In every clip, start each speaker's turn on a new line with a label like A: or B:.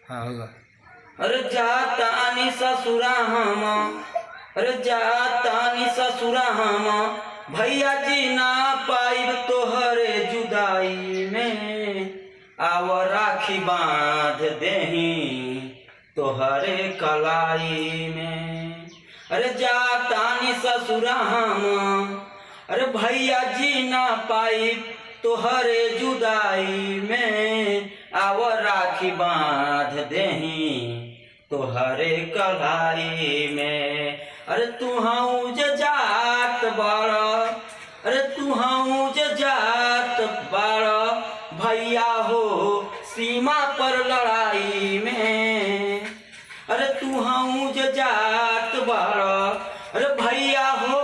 A: हाँ होगा।
B: अरे जातानी ससुरा हम, अरे जातानी ससुरा हम, भैया जी ना पाइब तोहरे जुदाई में, आव राखी बांध देही तोहरे कलाई में। अरे जातानी ससुरा हम, अरे भैया जी ना पाइब तोहरे जुदाई में, आव राखी बांध देही तोहरे कलाई में। अरे तुहू ज जात बाड़ा, अरे तुहू ज जात बाड़ा, भैया हो सीमा पर लड़ाई में। अरे तुहू ज जात बाड़ा, अरे भैया हो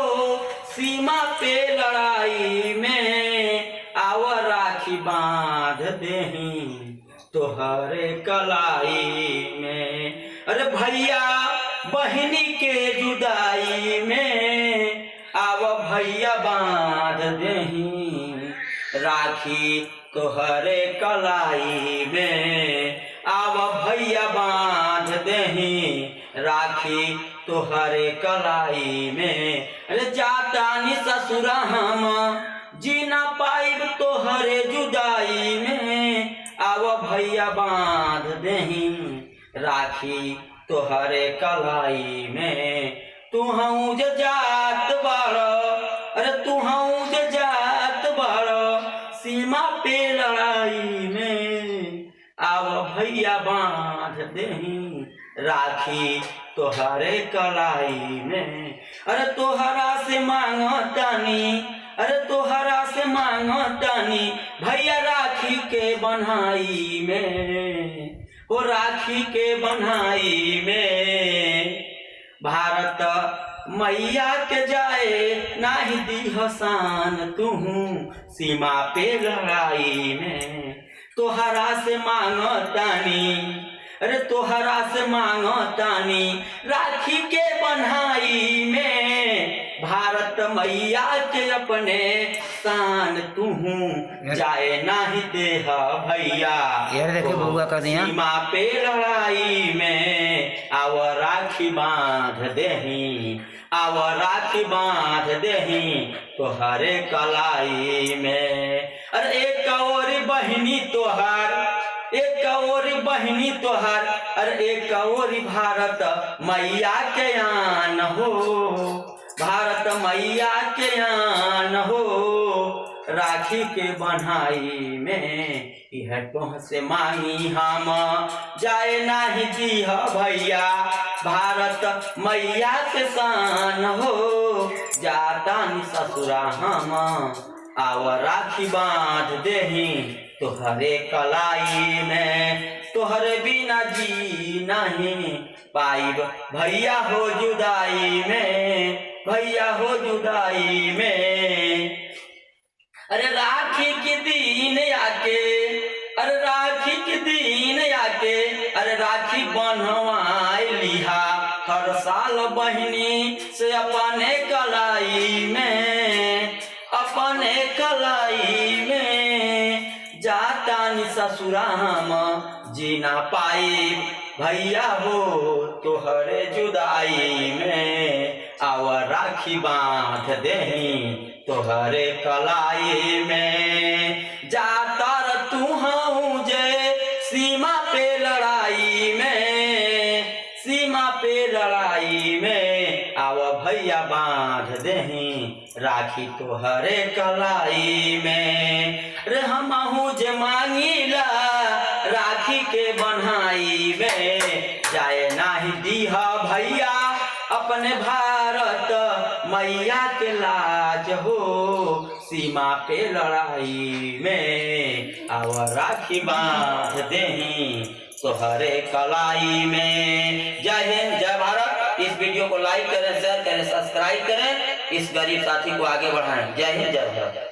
B: सीमा पे लड़ाई में, आव राखी बांध देही तोहरे कलाई में। अरे भैया बहनी के जुदाई में, आव भैया बांध देही राखी तोहरे कलाई में, आव भैया बांध देही राखी तोहरे कलाई में। अरे जातानी ससुरा हम, जी ना पाइब तोहरे जुदाई में, आव भैया बांध देही राखी तोहरे कलाई में। तुहू ज जात बाड़ा, अरे तुहू ज जात बाड़ा, सीमा पे लड़ाई में, आव भैया बांध देही राखी तोहरे कलाई में। अरे तोहरा से मांगतानी, अरे तोहरा से मांगतानी, भैया राखी के बन्हाई में, ओ राखी के बन्हाई में। भारत मैया के जाए नाही दी हसान तुहू सीमा पे लड़ाई में। तोहरा से मांगतानी, अरे तोहरा से मांगतानी, राखी के बन्हाई में, भारत मैया के अपने शान तुहू जाए नाही देह भैया सीमा पे लड़ाई में, आव राखी बांध देही, आव राखी बांध देही तोहरे कलाई में। अरे एक और बहनी तोहार, एक और बहनी तोहार, अरे एक और भारत मैया के आन हो, भारत मैया के आन हो, राखी के बन्हाई में। यह तोह से मांगी हम, जाए नाही दीह भैया भारत मैया के शान हो। जातानी ससुरा हम, आव राखी बांध देही तोहरे कलाई में, तोहरे बिना जी नहीं पाइब भैया हो जुदाई में, भैया हो जुदाई में। अरे राखी के दिन आके, अरे राखी के दिन आके, अरे राखी बन्हवाई लिहा हर साल बहनी से अपने कलाई में, अपने कलाई में। जातानी ससुरा हम, जी ना पाई भैया हो तोहरे जुदाई में, आव राखी बांध देही तोहरे कलाई में। जातर तुहू जे सीमा पे लड़ाई में, सीमा पे लड़ाई में, आव भैया बांध देही राखी तोहरे कलाई में। रे हमहू जे मांगीला राखी के बन्हाई में, जाए नाही दीहा भैया अपने भारत मैया के लाज हो, सीमा पे लड़ाई में, आव राखी बांध देही तोहरे कलाई में। जय हिंद, जय भारत। इस वीडियो को लाइक करें, शेयर करें, सब्सक्राइब करें, इस गरीब साथी को आगे बढ़ाएं। जय हिंद, जय भारत।